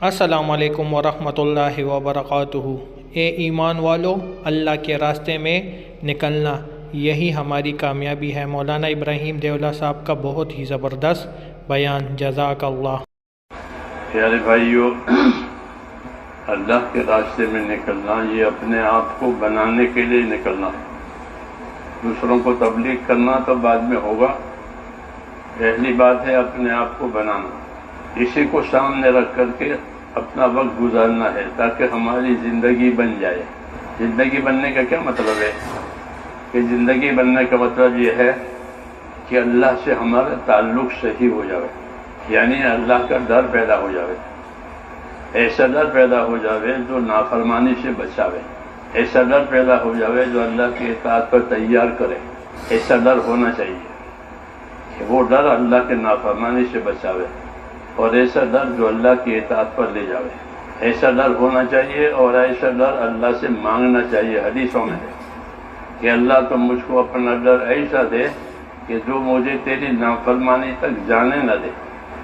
السلام علیکم ورحمۃ اللہ وبرکاتہ۔ اے ایمان والو، اللہ کے راستے میں نکلنا یہی ہماری کامیابی ہے۔ مولانا ابراہیم دیولہ صاحب کا بہت ہی زبردست بیان، جزاک اللہ۔ پیارے بھائیو، اللہ کے راستے میں نکلنا یہ اپنے آپ کو بنانے کے لیے نکلنا ہے۔ دوسروں کو تبلیغ کرنا تو بعد میں ہوگا، پہلی بات ہے اپنے آپ کو بنانا۔ اسی کو سامنے رکھ کر کے اپنا وقت گزارنا ہے تاکہ ہماری زندگی بن جائے۔ زندگی بننے کا کیا مطلب ہے؟ کہ زندگی بننے کا مطلب یہ ہے کہ اللہ سے ہمارا تعلق صحیح ہو جائے، یعنی اللہ کا ڈر پیدا ہو جائے، ایسا ڈر پیدا ہو جائے جو نافرمانی سے بچاوے، ایسا ڈر پیدا ہو جائے جو اللہ کی اطاعت پر تیار کرے۔ ایسا ڈر ہونا چاہیے کہ وہ ڈر اللہ کے نافرمانی سے بچاوے، اور ایسا ڈر جو اللہ کی اطاعت پر لے جاوے۔ ایسا ڈر ہونا چاہیے، اور ایسا ڈر اللہ سے مانگنا چاہیے۔ حدیثوں میں ہے کہ اللہ تو مجھ کو اپنا ڈر ایسا دے کہ جو مجھے تیری نافرمانی تک جانے نہ دے۔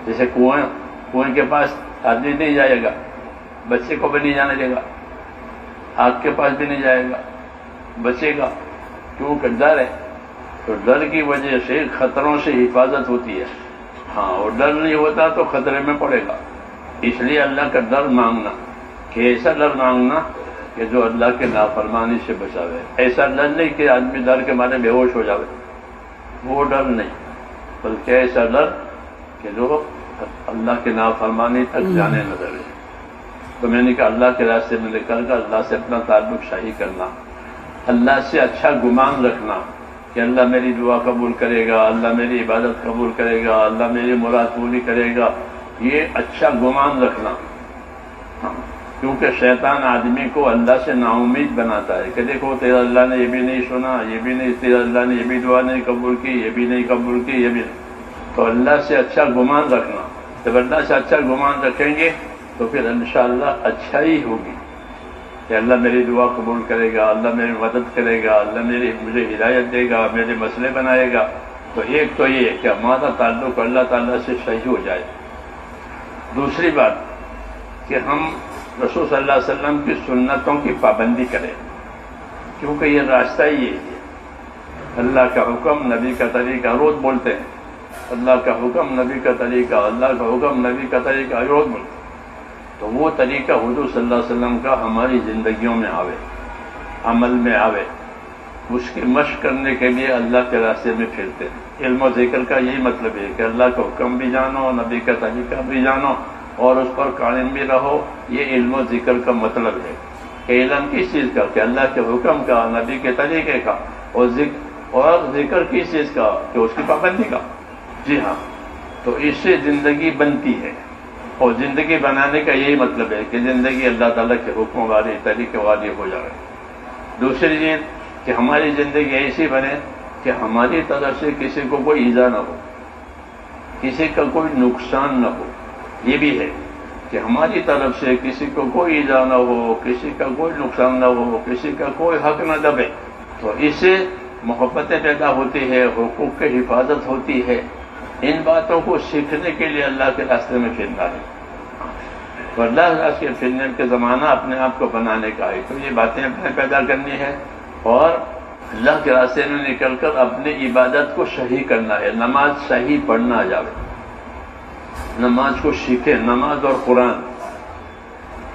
جیسے کنویں کے پاس آدمی نہیں جائے گا، بچے کو بھی نہیں جانے دے گا، آگ کے پاس بھی نہیں جائے گا، بچے گا، کیونکہ ڈر ہے۔ تو ڈر کی وجہ سے خطروں سے حفاظت ہوتی ہے۔ ہاں، اور ڈر نہیں ہوتا تو خطرے میں پڑے گا۔ اس لیے اللہ کا ڈر مانگنا، کہ ایسا ڈر مانگنا کہ جو اللہ کے نافرمانی سے بچاوے۔ ایسا ڈر نہیں کہ آدمی ڈر کے مارے بے ہوش ہو جاوے، وہ ڈر نہیں، بلکہ ایسا ڈر کہ جو اللہ کے نافرمانی تک جانے نہ دے۔ تو میں نے کہا اللہ کے راستے میں نکل کر اللہ سے اپنا تعلق صحیح کرنا، اللہ سے اچھا گمان رکھنا کہ اللہ میری دعا قبول کرے گا، اللہ میری عبادت قبول کرے گا، اللہ میری مراد پوری کرے گا، یہ اچھا گمان رکھنا۔ کیونکہ شیطان آدمی کو اللہ سے نا امید بناتا ہے کہ دیکھو تیرا اللہ نے یہ بھی نہیں سنا، یہ بھی نہیں، تیرا اللہ نے یہ بھی دعا نہیں قبول کی، یہ بھی نہیں قبول کی، یہ بھی نہیں۔ تو اللہ سے اچھا گمان رکھنا، جب اللہ سے اچھا گمان رکھیں گے تو پھر انشاءاللہ اچھائی ہوگی کہ اللہ میری دعا قبول کرے گا، اللہ میری مدد کرے گا، اللہ مجھے ہدایت دے گا، میرے مسئلے بنائے گا۔ تو ایک تو یہ کہ ہمارا تعلق اللہ تعالیٰ سے صحیح ہو جائے۔ دوسری بات کہ ہم رسول صلی اللہ علیہ وسلم کی سنتوں کی پابندی کریں، کیونکہ یہ راستہ ہی یہ ہے۔ اللہ کا حکم، نبی کا طریقہ، روز بولتے ہیں اللہ کا حکم، نبی کا طریقہ، اللہ کا حکم، نبی کا طریقہ، روز بولتے ہیں۔ تو وہ طریقہ حضور صلی اللہ علیہ وسلم کا ہماری زندگیوں میں آوے، عمل میں آوے، اس کی مشق کرنے کے لیے اللہ کے راستے میں پھرتے ہیں۔ علم و ذکر کا یہی مطلب ہے کہ اللہ کا حکم بھی جانو، نبی کا طریقہ بھی جانو، اور اس پر قائم بھی رہو۔ یہ علم و ذکر کا مطلب ہے کہ علم کس چیز کا؟ کہ اللہ کے حکم کا، نبی کے طریقے کا، اور ذکر کس چیز کا؟ کہ اس کی پابندی کا۔ جی ہاں، تو اس سے زندگی بنتی ہے، اور زندگی بنانے کا یہی مطلب ہے کہ زندگی اللہ تعالیٰ کے حکم والی، طریقے والی ہو جائے۔ دوسری چیز کہ ہماری زندگی ایسی بنے کہ ہماری طرف سے کسی کو کوئی ایذا نہ ہو، کسی کا کوئی نقصان نہ ہو۔ یہ بھی ہے کہ ہماری طرف سے کسی کو کوئی ایذا نہ ہو، کسی کا کوئی نقصان نہ ہو، کسی کا کوئی حق نہ دبے۔ تو اس سے محبتیں پیدا ہوتی ہے، حقوق کی حفاظت ہوتی ہے۔ ان باتوں کو سیکھنے کے لیے اللہ کے راستے میں پھرنا ہے، تو اللہ کے راستے میں پھرنے کے زمانہ اپنے آپ کو بنانے کا ہے۔ تو یہ باتیں اپنے پیدا کرنی ہے، اور اللہ کے راستے میں نکل کر اپنی عبادت کو صحیح کرنا ہے۔ نماز صحیح پڑھنا جاوے، نماز کو سیکھے۔ نماز اور قرآن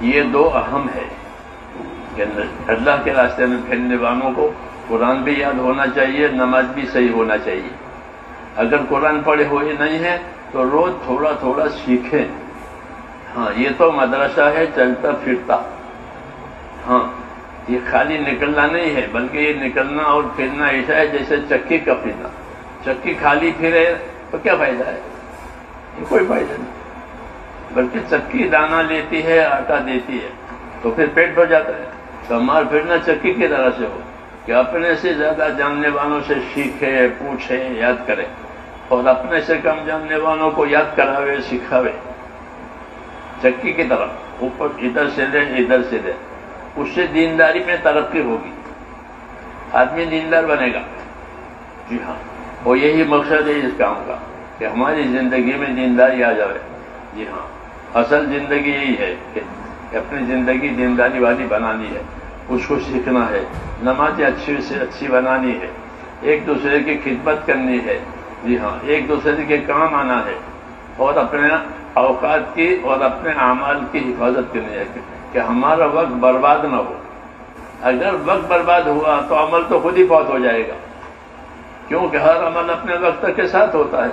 یہ دو اہم ہے کہ اللہ کے راستے میں پھرنے والوں کو قرآن بھی یاد ہونا چاہیے، نماز بھی صحیح ہونا چاہیے۔ اگر قرآن پڑھے ہوئے نہیں ہے تو روز تھوڑا تھوڑا سیکھیں۔ ہاں، یہ تو مدرسہ ہے چلتا پھرتا۔ ہاں، یہ خالی نکلنا نہیں ہے، بلکہ یہ نکلنا اور پھرنا ایسا ہے جیسے چکی کا پھرنا۔ چکی خالی پھرے تو کیا فائدہ ہے؟ یہ کوئی فائدہ نہیں، بلکہ چکی دانہ لیتی ہے، آٹا دیتی ہے، تو پھر پیٹ بھر جاتا ہے۔ تو ہمارا پھرنا چکی کی طرح سے ہو کہ اپنے سے زیادہ جاننے والوں سے سیکھے، پوچھے، یاد کرے، اور اپنے سے کم جاننے والوں کو یاد کراوے، سکھاوے۔ چکی کی طرح اوپر ادھر سے دے، ادھر سے دے، اس سے دینداری میں ترقی ہوگی، آدمی دیندار بنے گا۔ جی ہاں، اور یہی مقصد ہے اس کام کا کہ ہماری زندگی میں دینداری آ جائے۔ جی ہاں، اصل زندگی یہی ہے کہ اپنی زندگی دینداری والی بنانی ہے، اس کو سیکھنا ہے، نمازیں اچھی سے اچھی بنانی ہے، ایک دوسرے کی خدمت کرنی ہے، جی ہاں، ایک دوسرے کے کام آنا ہے، اور اپنے اوقات کی اور اپنے اعمال کی حفاظت کرنی ہے کہ ہمارا وقت برباد نہ ہو۔ اگر وقت برباد ہوا تو عمل تو خود ہی فوت ہو جائے گا، کیونکہ ہر عمل اپنے وقت کے ساتھ ہوتا ہے،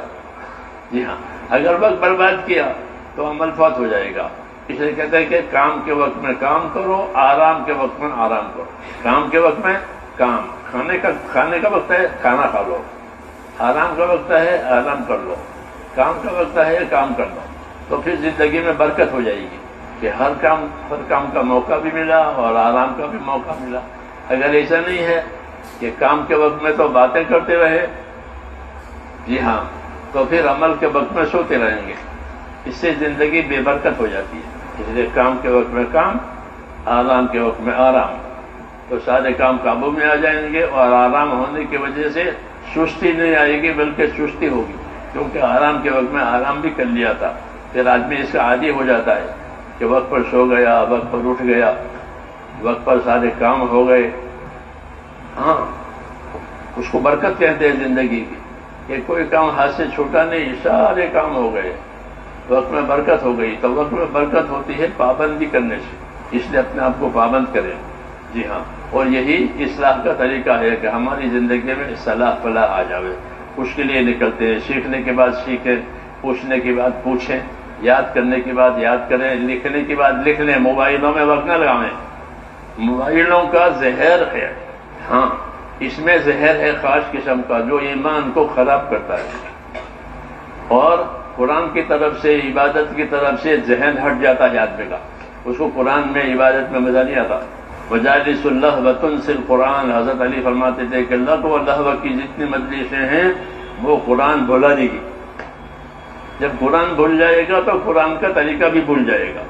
جی ہاں۔ اگر وقت برباد کیا تو عمل فوت ہو جائے گا، اس لیے کہتے ہیں کہ کام کے وقت میں کام کرو، آرام کے وقت میں آرام کرو۔ کام کے وقت میں کام، کھانے کا وقت ہے کھانا کھا لو، آرام کا وقت ہے آرام کر لو، کام کا وقت ہے کام کر لو، تو پھر زندگی میں برکت ہو جائے گی کہ ہر کام کا موقع بھی ملا اور آرام کا بھی موقع ملا۔ اگر ایسا نہیں ہے کہ کام کے وقت میں تو باتیں کرتے رہے، جی ہاں، تو پھر عمل کے وقت میں سوتے رہیں گے، اس سے زندگی بے برکت ہو جاتی ہے۔ اس لیے کام کے وقت میں کام، آرام کے وقت میں آرام، تو سارے کام قابو میں آ جائیں گے، اور آرام ہونے کی وجہ سے سستی نہیں آئے گی بلکہ چستی ہوگی، کیونکہ آرام کے وقت میں آرام بھی کر لیا تھا۔ پھر آدمی اس کا عادی ہو جاتا ہے کہ وقت پر سو گیا، وقت پر اٹھ گیا، وقت پر سارے کام ہو گئے، ہاں، اس کو برکت کہتے ہیں زندگی کی، کہ کوئی کام ہاتھ سے چھوٹا نہیں، سارے کام ہو گئے، وقت میں برکت ہو گئی۔ تو وقت میں برکت ہوتی ہے پابندی کرنے سے، اس لیے اپنے آپ کو پابند کریں، جی ہاں۔ اور یہی اصلاح کا طریقہ ہے کہ ہماری زندگی میں صلاح فلاح آ جاوے، اس کے لیے نکلتے ہیں۔ سیکھنے کے بعد سیکھیں، پوچھنے کے بعد پوچھیں، یاد کرنے کے بعد یاد کریں، لکھنے کے بعد لکھ لیں، موبائلوں میں وقت نہ لگائیں۔ موبائلوں کا زہر ہے، ہاں، اس میں زہر ہے خاص قسم کا جو ایمان کو خراب کرتا ہے، اور قرآن کی طرف سے، عبادت کی طرف سے ذہن ہٹ جاتا ہے آدمی کا، اس کو قرآن میں عبادت میں مزہ نہیں آتا۔ وجالس اللہو وتنسی القرآن، حضرت علی فرماتے تھے کہ لغو و لہو کی جتنی مجلسیں ہیں وہ قرآن بھلا دے گی۔ جب قرآن بھول جائے گا تو قرآن کا طریقہ بھی بھول جائے گا۔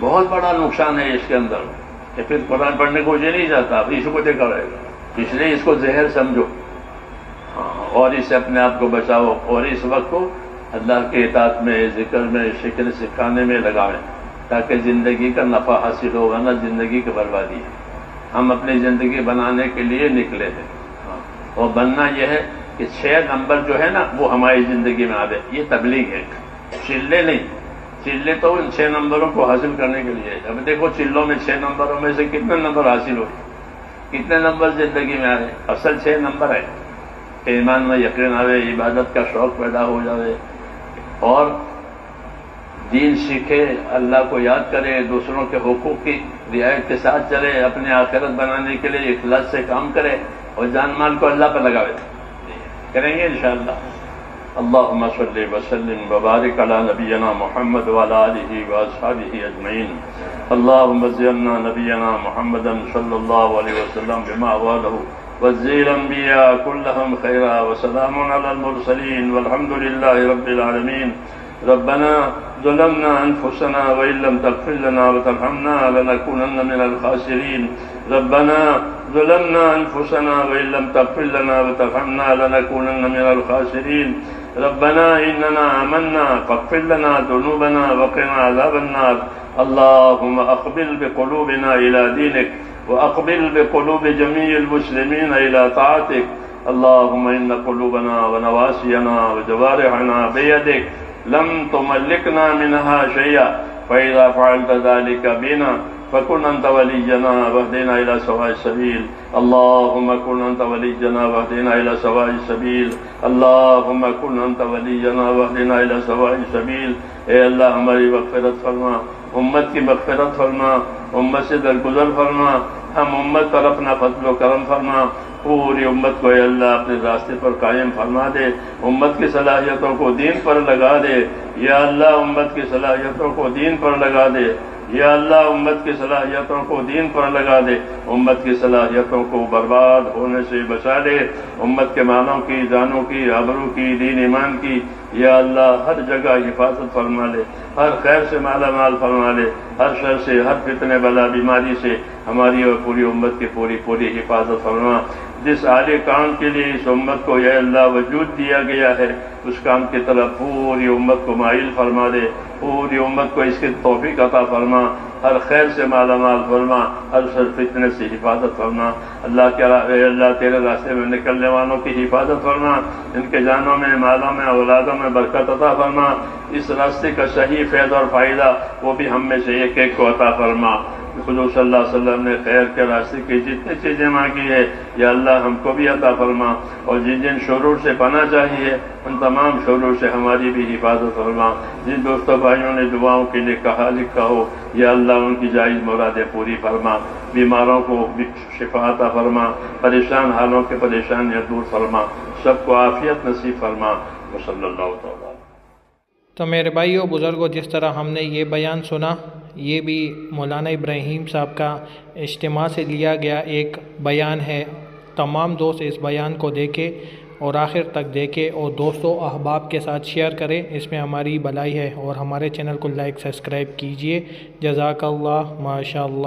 بہت بڑا نقصان ہے اس کے اندر کہ پھر قرآن پڑھنے کو یہ نہیں جاتا، اس کو دیکھا رہے گا۔ اس لیے اس کو زہر سمجھو، ہاں، اور اس سے اپنے آپ کو بچاؤ، اور اس وقت کو اللہ کے اطاعت میں، ذکر میں، شکر سکھانے میں لگاویں، تاکہ زندگی کا نفع حاصل ہوگا، نہ زندگی کی بربادی ہے۔ ہم اپنی زندگی بنانے کے لیے نکلے ہیں، اور بننا یہ ہے کہ 6 نمبر جو ہے نا وہ ہماری زندگی میں آوے، یہ تبلیغ ہے، چلے نہیں۔ چلے تو ان 6 نمبروں کو حاصل کرنے کے لیے، اب دیکھو چلوں میں 6 نمبروں میں سے کتنے نمبر حاصل ہوئے، کتنے نمبر زندگی میں آئے۔ اصل 6 نمبر ہے کہ ایمان میں یقین آوے، عبادت کا شوق پیدا ہو جائے، اور دین سیکھے، اللہ کو یاد کرے، دوسروں کے حقوق کی رعایت کے ساتھ چلے، اپنے آخرت بنانے کے لیے اخلاص سے کام کرے، اور جان مال کو اللہ پر لگاوے۔ کریں گے انشاءاللہ۔ اللہم صلی وسلم وبارک علی نبینا محمد وعلی آلہ واصحابہ اجمعین۔ اللہم زینا نبینا محمدا صلی اللہ علیہ وسلم بما والہ وزی الانبیاء کلہم خیرا، وسلام علی المرسلین والحمد للہ رب العالمین۔ ربنا ظلمنا انفسنا وان لم تغفر لنا وترحمنا لنكونن من الخاسرين، ربنا ظلمنا انفسنا وان لم تغفر لنا وترحمنا لنكونن من الخاسرين، ربنا اننا آمنا فاغفر لنا ذنوبنا وقنا عذاب النار۔ اللهم اقبل بقلوبنا الى دينك، واقبل بقلوب جميع المسلمين الى طاعتك، اللهم ان قلوبنا ونواسينا وجوارحنا بيدك، لم تملكنا منها شيئا، فإذا فعلت ذلك بنا فكن أنت ولينا واهدنا إلى سواء السبيل، اللهم كن أنت ولينا واهدنا إلى سواء السبيل، اللهم كن أنت ولينا واهدنا إلى سواء السبيل۔ اے اللہ ہماری مغفرت فرما، امت کی مغفرت فرما، امت سے درگزر فرما، ہم امت پر اپنا فضل و کرم فرما، پوری امت کو اے اللہ اپنے راستے پر قائم فرما دے، امت کی صلاحیتوں کو دین پر لگا دے، یا اللہ امت کی صلاحیتوں کو دین پر لگا دے، یا اللہ امت کی صلاحیتوں کو دین پر لگا دے، امت کی صلاحیتوں کو برباد ہونے سے بچا لے، امت کے مالوں کی، جانوں کی، آبرو کی، دین ایمان کی، یا اللہ ہر جگہ حفاظت فرما لے، ہر خیر سے مالا مال فرما لے، ہر شر سے، ہر فتنے بلا بیماری سے ہماری اور پوری امت کی پوری حفاظت فرما۔ جس اعلی کام کے لیے اس امت کو یا اللہ وجود دیا گیا ہے اس کام کی طرف پوری امت کو مائل فرما دے، پوری امت کو اس کی توفیق عطا فرما، ہر خیر سے مالا مال فرما، ہر شر فتنے سے حفاظت فرما۔ اللہ کے اے اللہ تیرے راستے میں نکلنے والوں کی حفاظت فرما، ان کے جانوں میں، مالوں میں، اولادوں میں برکت عطا فرما۔ اس راستے کا صحیح فیض اور فائدہ وہ بھی ہم میں سے ایک ایک کو عطا فرما۔ حضور صلی اللہ علیہ وسلم نے خیر کے راستے کی جتنی چیزیں مانگی ہے یا اللہ ہم کو بھی عطا فرما، اور جن جن شرور سے پناہ چاہیے ان تمام شرور سے ہماری بھی حفاظت فرما۔ جن دوستوں بھائیوں نے دعاؤں کے لیے کہا لکھا ہو یا اللہ ان کی جائز مرادیں پوری فرما، بیماروں کو شفا عطا فرما، پریشان حالوں کے پریشانیاں دور فرما، سب کو عافیت نصیب فرما۔ وصلی اللہ تعالیٰ۔ تو میرے بھائیوں بزرگوں، جس طرح ہم نے یہ بیان سنا، یہ بھی مولانا ابراہیم صاحب کا اجتماع سے لیا گیا ایک بیان ہے۔ تمام دوست اس بیان کو دیکھیں اور آخر تک دیکھیں اور دوستوں احباب کے ساتھ شیئر کریں، اس میں ہماری بھلائی ہے، اور ہمارے چینل کو لائک سبسکرائب کیجئے۔ جزاک اللہ، ماشاء اللہ۔